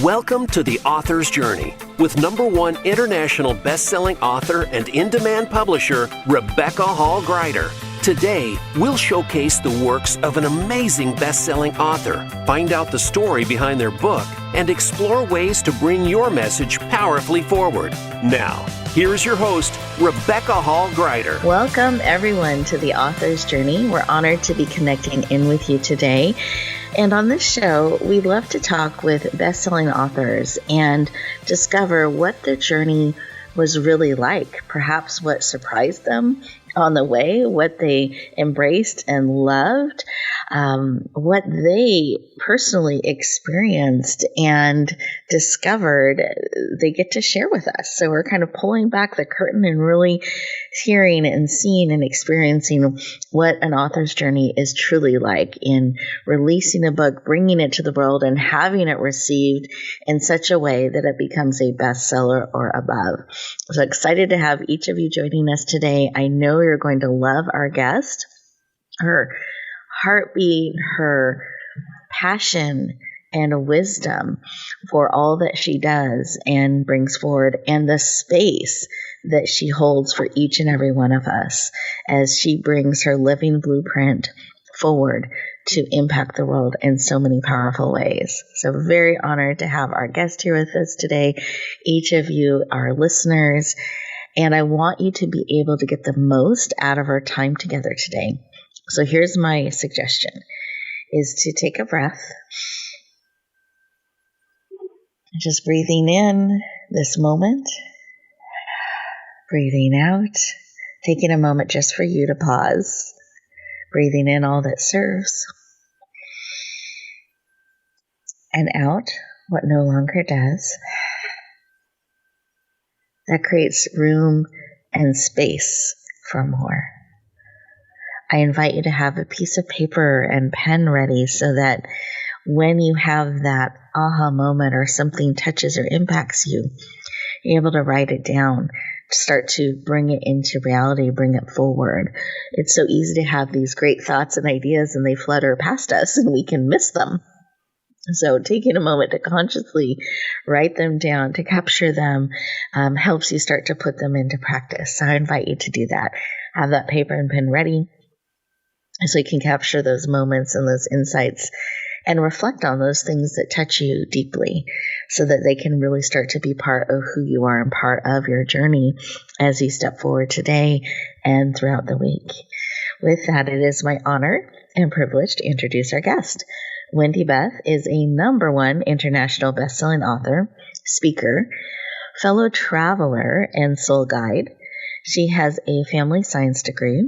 Welcome to The Author's Journey with #1 international best-selling author and in-demand publisher, Rebecca Hall Gruyter. Today, we'll showcase the works of an amazing best-selling author, find out the story behind their book, and explore ways to bring your message powerfully forward. Now, here's your host, Rebecca Hall Gruyter. Welcome, everyone, to The Author's Journey. We're honored to be connecting in with you today. And on this show, we love to talk with best-selling authors and discover what their journey was really like, perhaps what surprised them on the way, what they embraced and loved, what they personally experienced and discovered they get to share with us. So we're kind of pulling back the curtain and really hearing and seeing and experiencing what an author's journey is truly like in releasing a book, bringing it to the world, and having it received in such a way that it becomes a bestseller or above. So excited to have each of you joining us today. I know you're going to love our guest, her heartbeat, her passion and wisdom for all that she does and brings forward, and the space that she holds for each and every one of us as she brings her living blueprint forward to impact the world in so many powerful ways. So very honored to have our guest here with us today. Each of you are listeners, and I want you to be able to get the most out of our time together today. So here's my suggestion, is to take a breath, just breathing in this moment, breathing out, taking a moment just for you to pause, breathing in all that serves, and out what no longer does. That creates room and space for more. I invite you to have a piece of paper and pen ready so that when you have that aha moment or something touches or impacts you, you're able to write it down, start to bring it into reality, bring it forward. It's so easy to have these great thoughts and ideas and they flutter past us and we can miss them. So taking a moment to consciously write them down, to capture them, helps you start to put them into practice. So I invite you to do that. Have that paper and pen ready so you can capture those moments and those insights and reflect on those things that touch you deeply so that they can really start to be part of who you are and part of your journey as you step forward today and throughout the week. With that, it is my honor and privilege to introduce our guest. Wendy Beth is a #1 international best-selling author, speaker, fellow traveler, and soul guide. She has a family science degree,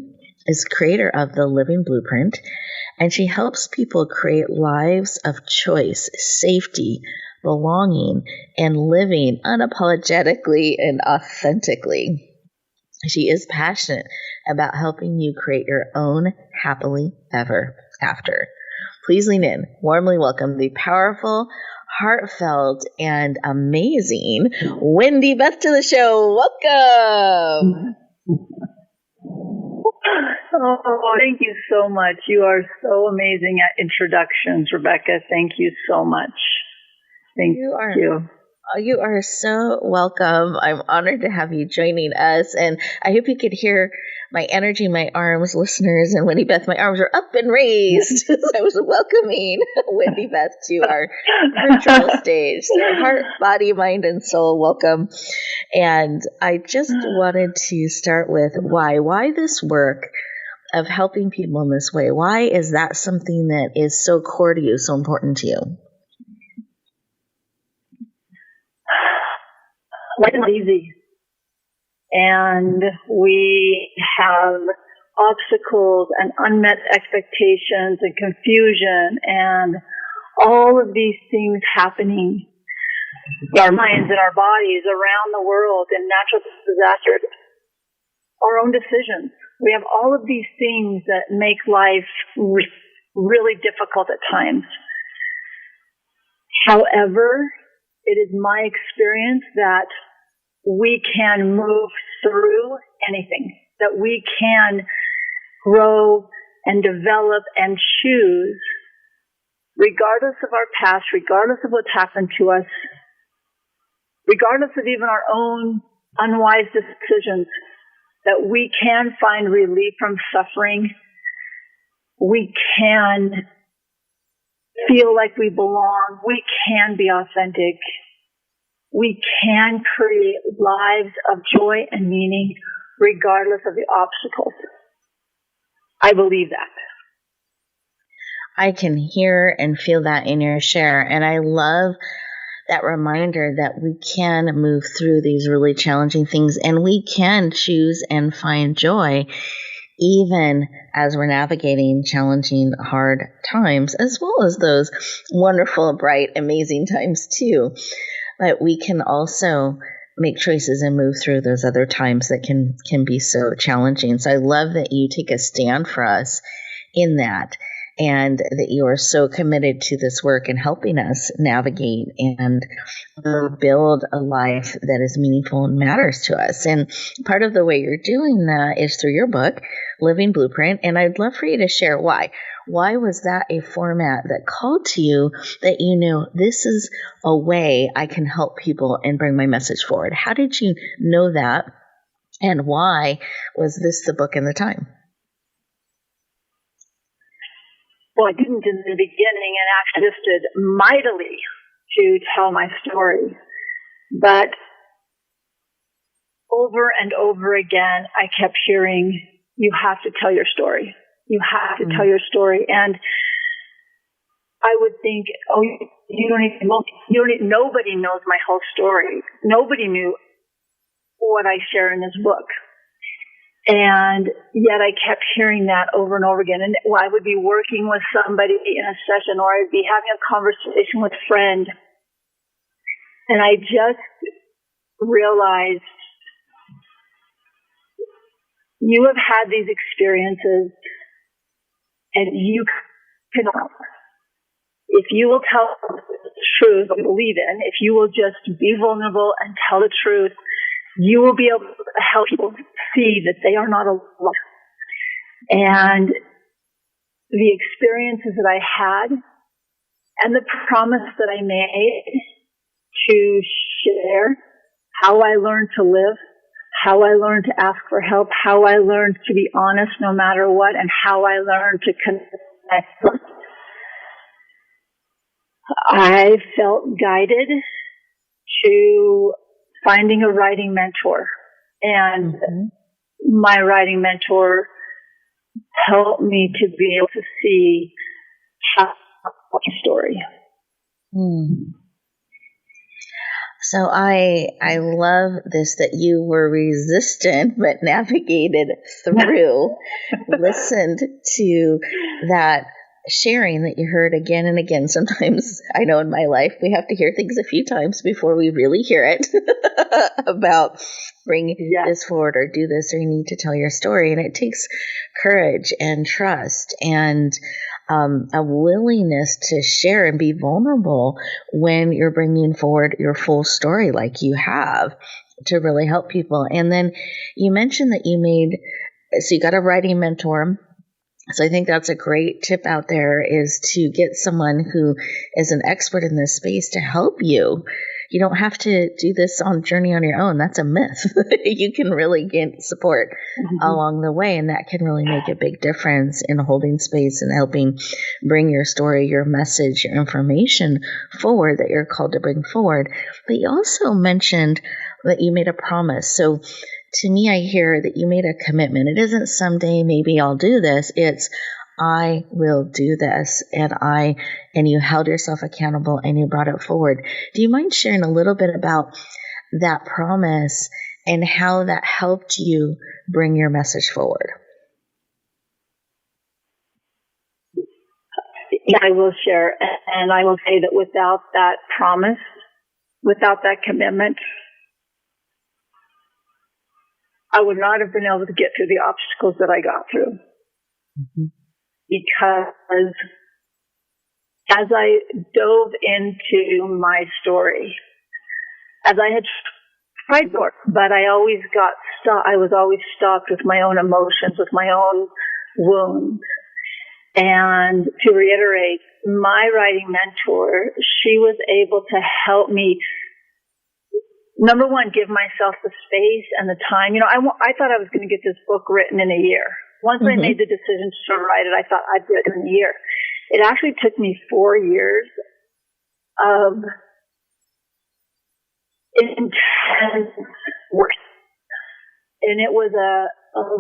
is creator of the Living Blueprint, and she helps people create lives of choice, safety, belonging, and living unapologetically and authentically. She is passionate about helping you create your own happily ever after. Please lean in. Warmly welcome the powerful, heartfelt, and amazing Wendy Beth to the show. Welcome. Oh, thank you so much. You are so amazing at introductions, Rebecca. Thank you so much. Thank you. You are so welcome. I'm honored to have you joining us, and I hope you could hear my energy in my arms, listeners. And Wendy Beth, my arms are up and raised. I was welcoming Wendy Beth to our virtual stage. So heart, body, mind, and soul, welcome. And I just wanted to start with why this work of helping people in this way. Why is that something that is so core to you, so important to you? Life is not easy. And we have obstacles and unmet expectations and confusion and all of these things happening in our minds and our bodies around the world, and natural disasters, our own decisions. We have all of these things that make life really difficult at times. However, it is my experience that we can move through anything, that we can grow and develop and choose regardless of our past, regardless of what's happened to us, regardless of even our own unwise decisions, that we can find relief from suffering. We can feel like we belong. We can be authentic. We can create lives of joy and meaning regardless of the obstacles. I believe that. I can hear and feel that in your share. And I love that reminder that we can move through these really challenging things, and we can choose and find joy even as we're navigating challenging, hard times, as well as those wonderful, bright, amazing times too. But we can also make choices and move through those other times that can be so challenging. So I love that you take a stand for us in that, and that you are so committed to this work and helping us navigate and build a life that is meaningful and matters to us. And part of the way you're doing that is through your book, Living Blueprint. And I'd love for you to share why. Why was that a format that called to you, that you knew this is a way I can help people and bring my message forward? How did you know that? And why was this the book and the time? Well, I didn't in the beginning, and actually resisted mightily to tell my story. But over and over again, I kept hearing, you have to tell your story. You have to tell your story. And I would think, oh, nobody knows my whole story. Nobody knew what I share in this book. And yet I kept hearing that over and over again. And I would be working with somebody in a session, or I'd be having a conversation with a friend. And I just realized, you have had these experiences, and you can, if you will tell the truth, what you believe in, if you will just be vulnerable and tell the truth, you will be able to help people see that they are not alone. And the experiences that I had and the promise that I made to share how I learned to live, how I learned to ask for help, how I learned to be honest no matter what, and how I learned to connect. I felt guided to finding a writing mentor. And my writing mentor helped me to be able to see how the story. So I love this, that you were resistant but navigated through, listened to that sharing that you heard again and again. Sometimes, I know in my life, we have to hear things a few times before we really hear it about bring this forward or do this, or you need to tell your story. And it takes courage and trust and a willingness to share and be vulnerable when you're bringing forward your full story like you have, to really help people. And then you mentioned that you got a writing mentor. So I think that's a great tip out there, is to get someone who is an expert in this space to help you. You don't have to do this journey on your own. That's a myth. You can really get support along the way, and that can really make a big difference in holding space and helping bring your story, your message, your information forward that you're called to bring forward. But you also mentioned that you made a promise. So to me, I hear that you made a commitment. It isn't someday maybe I'll do this. It's I will do this, and you held yourself accountable and you brought it forward. Do you mind sharing a little bit about that promise and how that helped you bring your message forward? Yeah, I will share, and I will say that without that promise, without that commitment, I would not have been able to get through the obstacles that I got through. Because as I dove into my story, as I had tried more, but I always got stuck. I was always stuck with my own emotions, with my own wounds. And to reiterate, my writing mentor, she was able to help me, number one, give myself the space and the time. I thought I was going to get this book written in a year. Once I made the decision to write it, I thought I'd do it in a year. It actually took me 4 years of intense work. And it was a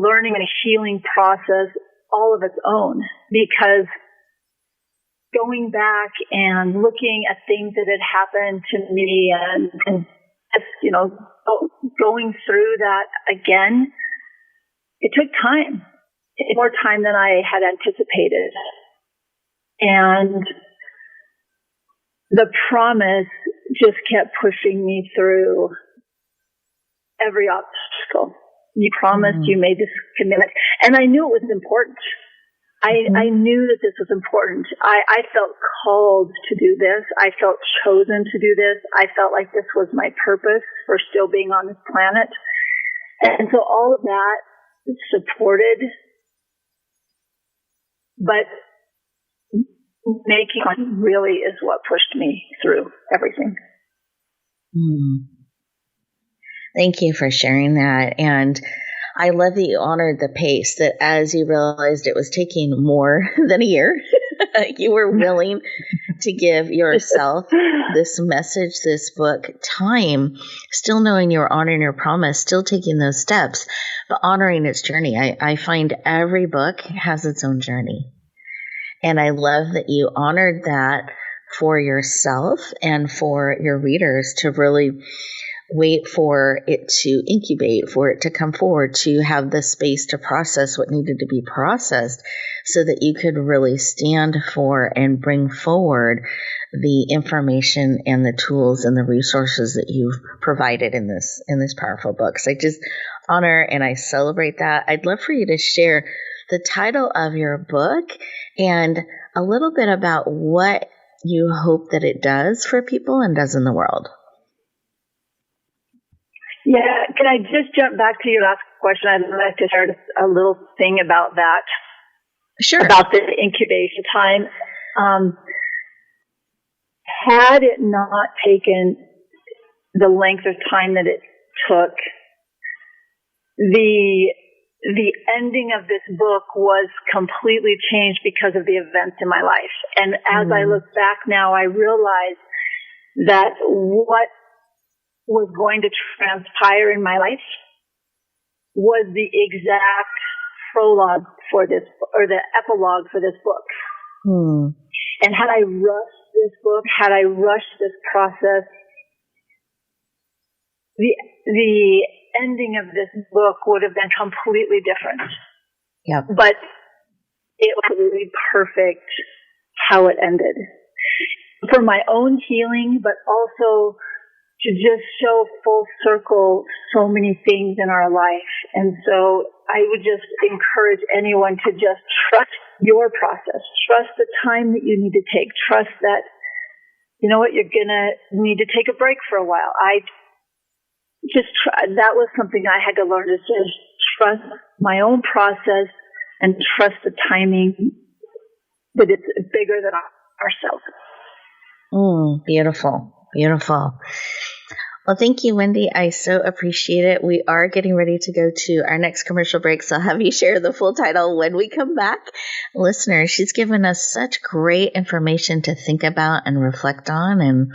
learning and a healing process all of its own, because going back and looking at things that had happened to me and going through that again, it took time. It took more time than I had anticipated. And the promise just kept pushing me through every obstacle. You promised, you made this commitment. And I knew it was important. I knew that this was important. I felt called to do this. I felt chosen to do this. I felt like this was my purpose for still being on this planet. And so all of that supported, but making it really is what pushed me through everything. Thank you for sharing that. And I love that you honored the pace, that as you realized it was taking more than a year, you were willing to give yourself this message, this book, time, still knowing you were honoring your promise, still taking those steps, but honoring its journey. I find every book has its own journey. And I love that you honored that for yourself and for your readers to really wait for it to incubate, for it to come forward, to have the space to process what needed to be processed so that you could really stand for and bring forward the information and the tools and the resources that you've provided in this powerful book. So I just honor and I celebrate that. I'd love for you to share the title of your book and a little bit about what you hope that it does for people and does in the world. Yeah, can I just jump back to your last question? I'd like to share a little thing about that. Sure. About the incubation time. Had it not taken the length of time that it took, the ending of this book was completely changed because of the events in my life. And as I look back now, I realize that what was going to transpire in my life was the exact prologue for this, or the epilogue for this book. And had I rushed this book, had I rushed this process, the ending of this book would have been completely different. Yep. But it was really perfect how it ended. For my own healing, but also to just show full circle so many things in our life. And so I would just encourage anyone to just trust your process. Trust the time that you need to take. Trust that, you know what, you're going to need to take a break for a while. That was something I had to learn, to just trust my own process and trust the timing, that it's bigger than ourselves. Beautiful. Beautiful. Well, thank you, Wendy. I so appreciate it. We are getting ready to go to our next commercial break, so I'll have you share the full title when we come back. Listeners, she's given us such great information to think about and reflect on. And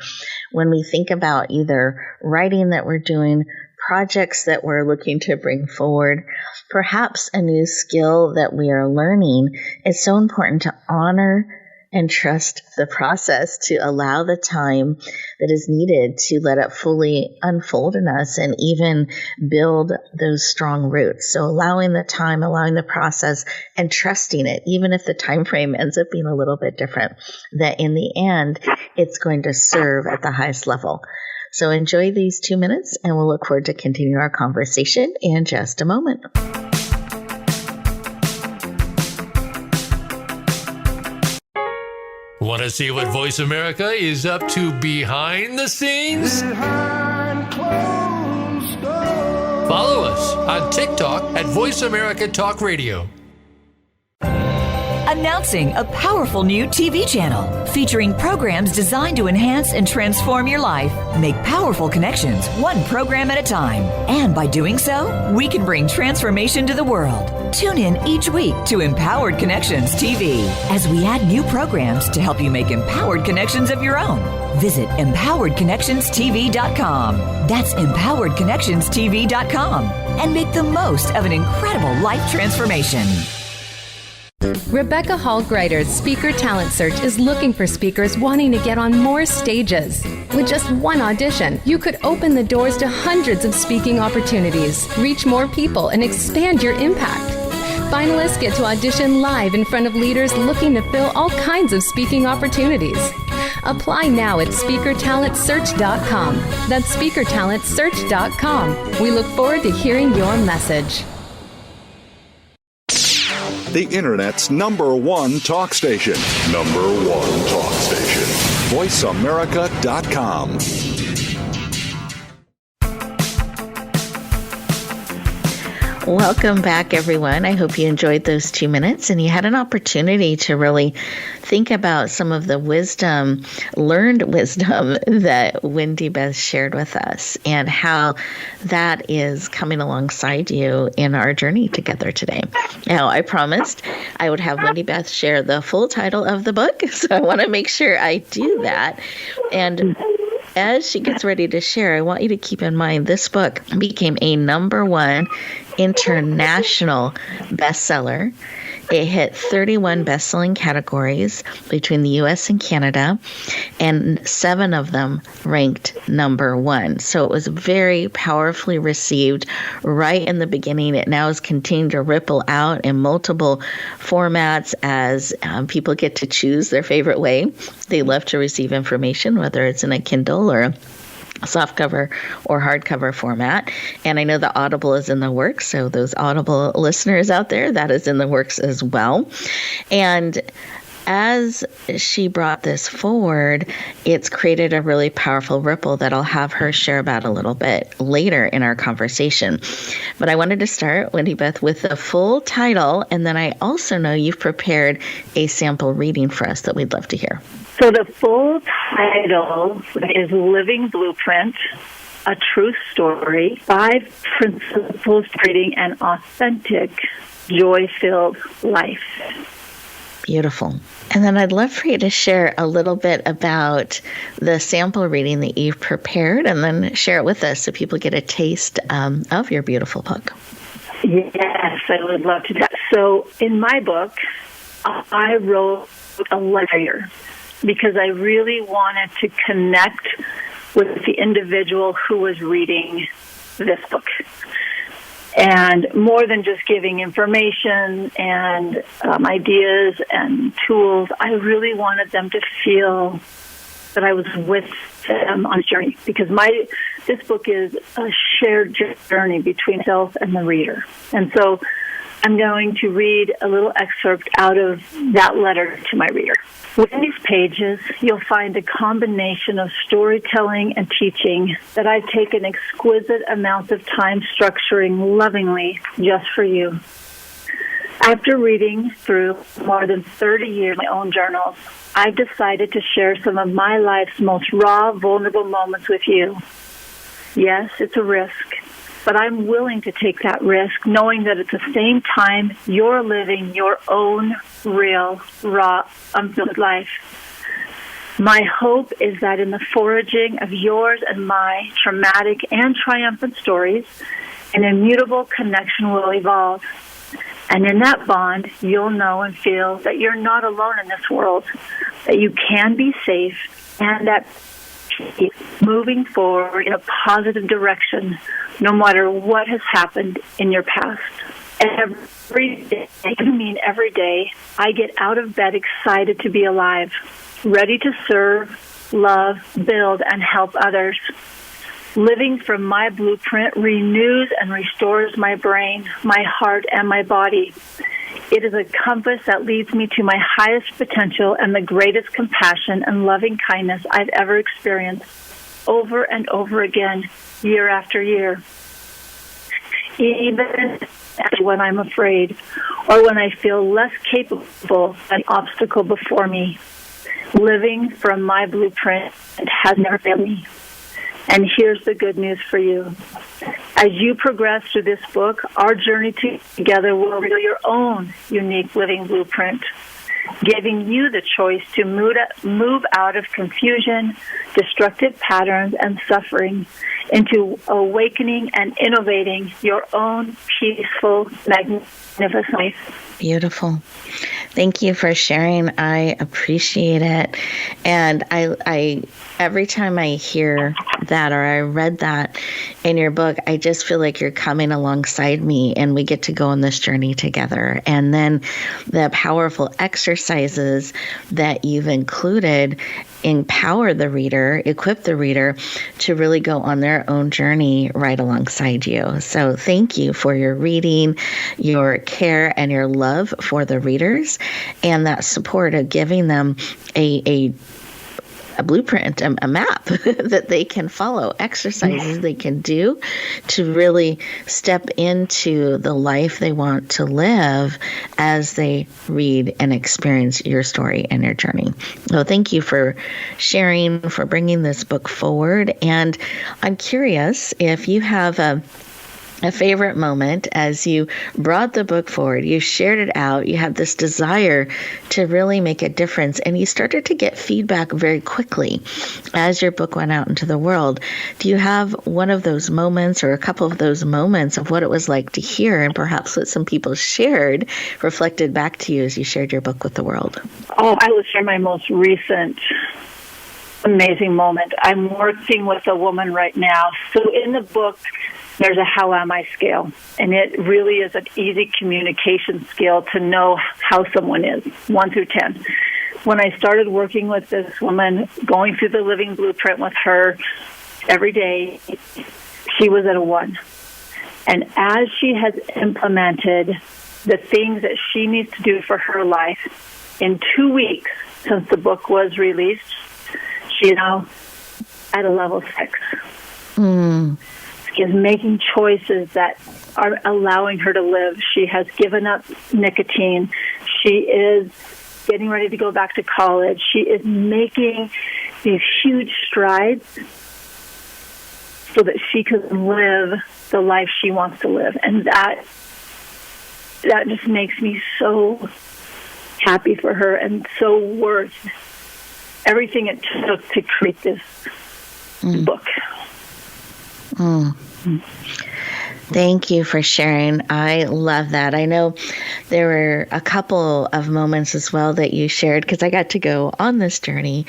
when we think about either writing that we're doing, projects that we're looking to bring forward, perhaps a new skill that we are learning, it's so important to honor and trust the process, to allow the time that is needed to let it fully unfold in us and even build those strong roots. So allowing the time, allowing the process, and trusting it, even if the time frame ends up being a little bit different, that in the end, it's going to serve at the highest level. So enjoy these 2 minutes, and we'll look forward to continuing our conversation in just a moment. Want to see what Voice America is up to behind the scenes? Follow us on TikTok at Voice America Talk Radio. Announcing a powerful new TV channel featuring programs designed to enhance and transform your life. Make powerful connections, one program at a time. And by doing so, we can bring transformation to the world. Tune in each week to Empowered Connections TV as we add new programs to help you make empowered connections of your own. Visit empoweredconnectionstv.com. That's empoweredconnectionstv.com. And make the most of an incredible life transformation. Rebecca Hall Gruyter's Speaker Talent Search is looking for speakers wanting to get on more stages. With just one audition, you could open the doors to hundreds of speaking opportunities, reach more people, and expand your impact. Finalists get to audition live in front of leaders looking to fill all kinds of speaking opportunities. Apply now at speakertalentsearch.com. That's speakertalentsearch.com. We look forward to hearing your message. The Internet's #1 talk station. #1 talk station. VoiceAmerica.com. Welcome back, everyone. I hope you enjoyed those 2 minutes and you had an opportunity to really think about some of the learned wisdom that Wendy Beth shared with us and how that is coming alongside you in our journey together today. Now, I promised I would have Wendy Beth share the full title of the book, so I want to make sure I do that. And as she gets ready to share, I want you to keep in mind this book became a #1 international bestseller. It hit 31 best-selling categories between the U.S. and Canada, and 7 of them ranked #1. So it was very powerfully received right in the beginning. It now has continued to ripple out in multiple formats as people get to choose their favorite way. They love to receive information, whether it's in a Kindle or softcover or hardcover format. And I know the Audible is in the works. So those Audible listeners out there, that is in the works as well. And as she brought this forward, it's created a really powerful ripple that I'll have her share about a little bit later in our conversation. But I wanted to start, Wendy Beth, with the full title. And then I also know you've prepared a sample reading for us that we'd love to hear. So the full title is Living Blueprint, A True Story, 5 Principles for Creating an Authentic, Joy-Filled Life. Beautiful. And then I'd love for you to share a little bit about the sample reading that you've prepared and then share it with us so people get a taste of your beautiful book. Yes, I would love to do that. So in my book, I wrote a letter because I really wanted to connect with the individual who was reading this book. And more than just giving information and ideas and tools, I really wanted them to feel that I was with them on a journey, because this book is a shared journey between myself and the reader. And so I'm going to read a little excerpt out of that letter to my reader. Within these pages, you'll find a combination of storytelling and teaching that I've taken exquisite amounts of time structuring lovingly just for you. After reading through more than 30 years of my own journals, I've decided to share some of my life's most raw, vulnerable moments with you. Yes, it's a risk, but I'm willing to take that risk, knowing that at the same time, you're living your own real, raw, unfiltered life. My hope is that in the foraging of yours and my traumatic and triumphant stories, an immutable connection will evolve. And in that bond, you'll know and feel that you're not alone in this world, that you can be safe, and that moving forward in a positive direction, no matter what has happened in your past. Every day, I get out of bed excited to be alive, ready to serve, love, build, and help others. Living from my blueprint renews and restores my brain, my heart, and my body. It is a compass that leads me to my highest potential and the greatest compassion and loving kindness I've ever experienced, over and over again, year after year. even when I'm afraid or when I feel less capable of an obstacle before me. Living from my blueprint has never failed me. And here's the good news for you. As you progress through this book, our journey together will reveal your own unique living blueprint, giving you the choice to move out of confusion, destructive patterns, and suffering into awakening and innovating your own peaceful, magnificent life. Beautiful. Thank you for sharing. I appreciate it. And I every time I hear that or I read that in your book, I just feel like you're coming alongside me and we get to go on this journey together. And then the powerful exercises that you've included empower the reader, equip the reader to really go on their own journey right alongside you. So thank you for your reading, your care, and your love for the readers, and that support of giving them a blueprint, a map that they can follow, exercises they can do to really step into the life they want to live as they read and experience your story and your journey. So thank you for sharing, for bringing this book forward. And I'm curious if you have a favorite moment as you brought the book forward, you shared it out, you had this desire to really make a difference, and you started to get feedback very quickly as your book went out into the world. Do you have one of those moments or a couple of those moments of what it was like to hear and perhaps what some people shared reflected back to you as you shared your book with the world? Oh, I will share my most recent amazing moment. I'm working with a woman right now. So in the book, there's a how am I scale, and it really is an easy communication skill to know how someone is, 1 through 10. When I started working with this woman, going through the living blueprint with her every day, she was at a 1. And as she has implemented the things that she needs to do for her life, in 2 weeks since the book was released, she's now at a level 6. Is making choices that are allowing her to live. She has given up nicotine. She is getting ready to go back to college. She is making these huge strides so that she can live the life she wants to live. And that just makes me so happy for her and so worth everything it took to create this book. Thank you for sharing. I love that. I know there were a couple of moments as well that you shared because I got to go on this journey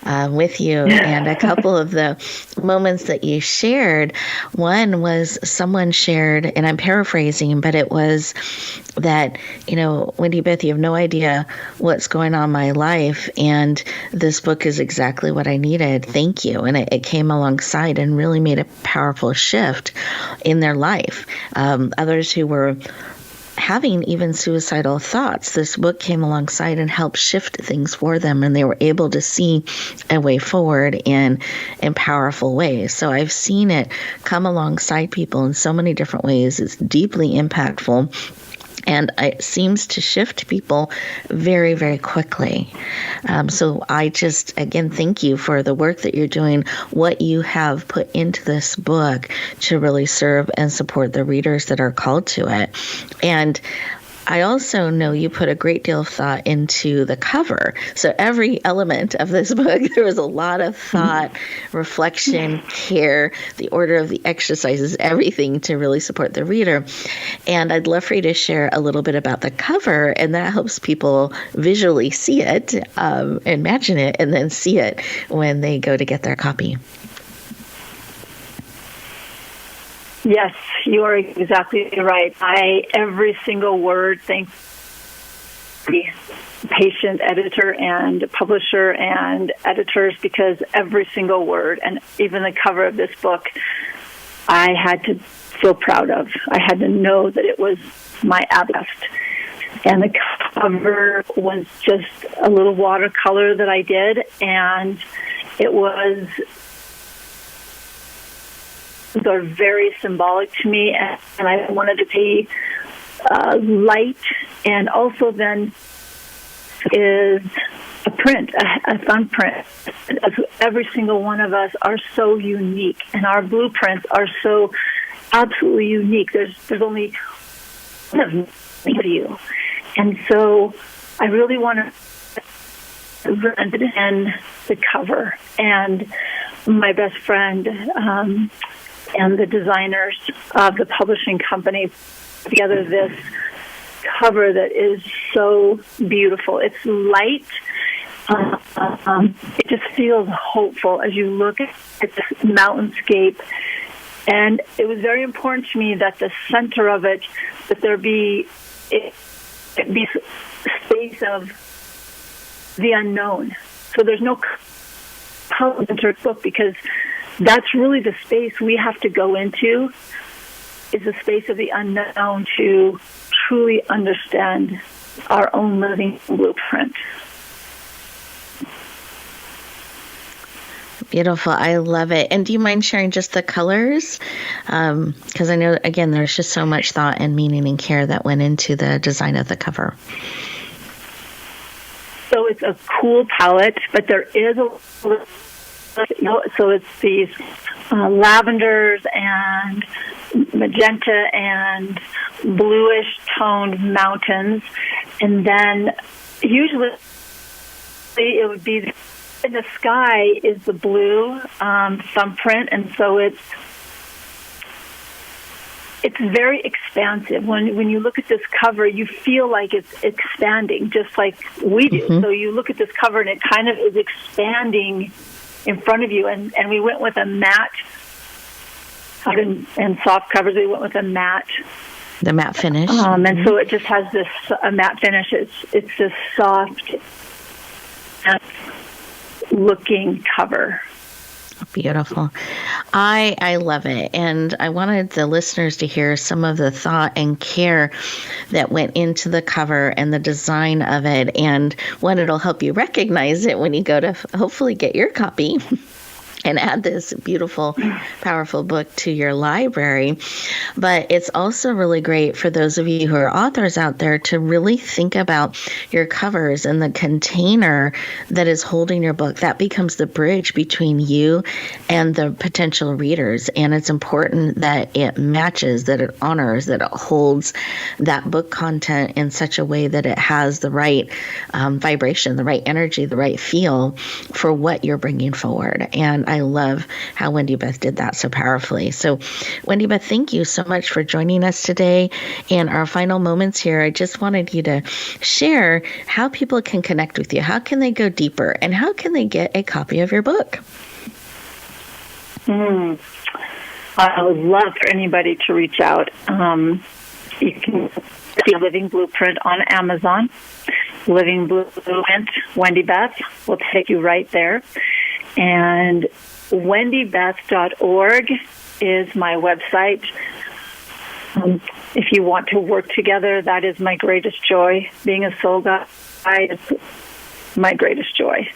with you. And a couple of the moments that you shared, one was someone shared, and I'm paraphrasing, but it was that, Wendy, Beth, you have no idea what's going on in my life, and this book is exactly what I needed. Thank you. And it came alongside and really made a powerful shift in their life. Others who were having even suicidal thoughts, this book came alongside and helped shift things for them, and they were able to see a way forward in powerful ways. So I've seen it come alongside people in so many different ways. It's deeply impactful. And it seems to shift people very, very quickly. So I just, again, thank you for the work that you're doing, what you have put into this book to really serve and support the readers that are called to it. And I also know you put a great deal of thought into the cover. So every element of this book, there was a lot of thought, reflection, care, the order of the exercises, everything to really support the reader. And I'd love for you to share a little bit about the cover, and that helps people visually see it, imagine it, and then see it when they go to get their copy. Yes, you are exactly right. Every single word, thanks the patient editor and publisher and editors, because every single word and even the cover of this book, I had to feel proud of. I had to know that it was my best. And the cover was just a little watercolor that I did, and it was are very symbolic to me, and I wanted to be light, and also then is a print, a thumbprint. Every single one of us are so unique, and our blueprints are so absolutely unique. There's only one of you, and so I really want to in the cover, and my best friend and the designers of the publishing company put together this cover that is so beautiful. It's light. It just feels hopeful as you look at this mountainscape. And it was very important to me that the center of it, that there be space of the unknown. So there's no color in the book, because that's really the space we have to go into, is the space of the unknown, to truly understand our own living blueprint. Beautiful. I love it. And do you mind sharing just the colors? Because I know, again, there's just so much thought and meaning and care that went into the design of the cover. So it's a cool palette, but there is so it's these lavenders and magenta and bluish toned mountains, and then usually it would be in the sky is the blue thumbprint, and so it's very expansive. When you look at this cover, you feel like it's expanding, just like we do. Mm-hmm. So you look at this cover, and it kind of is expanding in front of you. And we went with a matte, and soft covers, we went with a matte. The matte finish. And so it just has this matte finish. It's this soft looking cover. Beautiful. I love it. And I wanted the listeners to hear some of the thought and care that went into the cover and the design of it. And one, it'll help you recognize it when you go to hopefully get your copy and add this beautiful, powerful book to your library. But it's also really great for those of you who are authors out there to really think about your covers and the container that is holding your book. That becomes the bridge between you and the potential readers. And it's important that it matches, that it honors, that it holds that book content in such a way that it has the right vibration, the right energy, the right feel for what you're bringing forward. And I love how Wendy Beth did that so powerfully. So, Wendy Beth, thank you so much for joining us today. In our final moments here, I just wanted you to share how people can connect with you. How can they go deeper? And how can they get a copy of your book? I would love for anybody to reach out. You can see Living Blueprint on Amazon. Living Blueprint, Wendy Beth will take you right there. And wendybeth.org is my website. If you want to work together, that is my greatest joy. Being a soul guide is my greatest joy.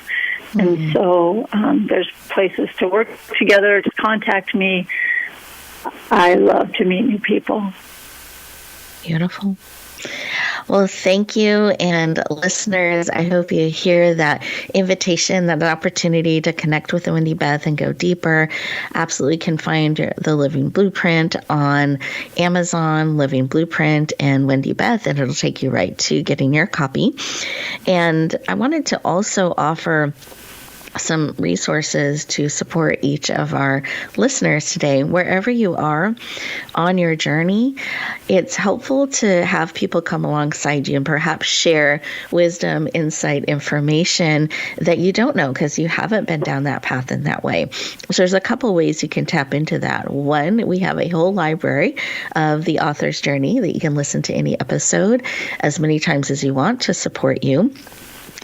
Mm-hmm. And so there's places to work together, to contact me. I love to meet new people. Beautiful. Well, thank you. And listeners, I hope you hear that invitation, that opportunity to connect with Wendy Beth and go deeper. Absolutely can find the Living Blueprint on Amazon, Living Blueprint and Wendy Beth, and it'll take you right to getting your copy. And I wanted to also offer some resources to support each of our listeners today. Wherever you are on your journey, it's helpful to have people come alongside you and perhaps share wisdom, insight, information that you don't know because you haven't been down that path in that way. So there's a couple ways you can tap into that. One, we have a whole library of the author's journey that you can listen to any episode as many times as you want to support you.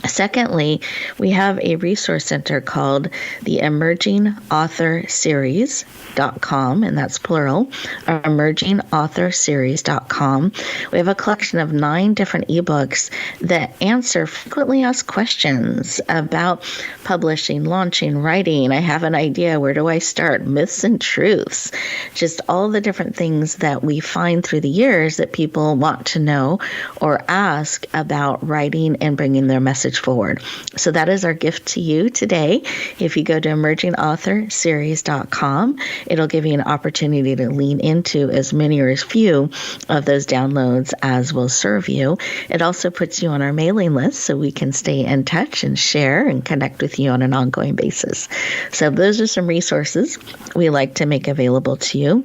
Secondly, we have a resource center called the emergingauthorseries.com, and that's plural, emergingauthorseries.com. We have a collection of 9 different ebooks that answer frequently asked questions about publishing, launching, writing. I have an idea. Where do I start? Myths and truths. Just all the different things that we find through the years that people want to know or ask about writing and bringing their message forward. So that is our gift to you today. If you go to emergingauthorseries.com, it'll give you an opportunity to lean into as many or as few of those downloads as will serve you. It also puts you on our mailing list so we can stay in touch and share and connect with you on an ongoing basis. So those are some resources we like to make available to you.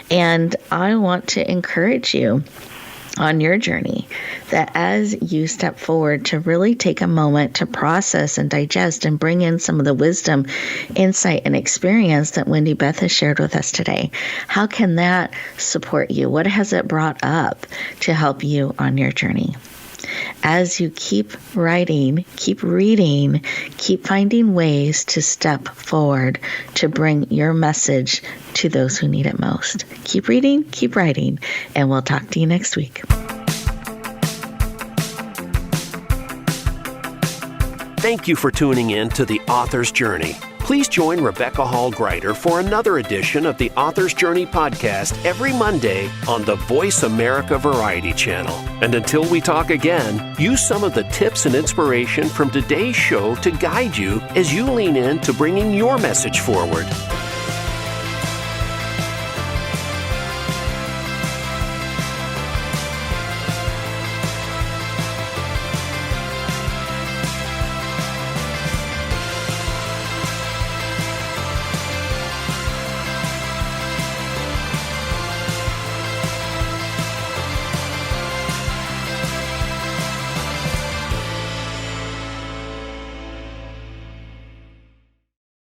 And I want to encourage you on your journey that as you step forward to really take a moment to process and digest and bring in some of the wisdom, insight, and experience that Wendy Beth has shared with us today. How can that support you? What has it brought up to help you on your journey? As you keep writing, keep reading, keep finding ways to step forward to bring your message to those who need it most. Keep reading, keep writing, and we'll talk to you next week. Thank you for tuning in to The Author's Journey. Please join Rebecca Hall Gruyter for another edition of the Author's Journey podcast every Monday on the Voice America Variety Channel. And until we talk again, use some of the tips and inspiration from today's show to guide you as you lean in to bringing your message forward.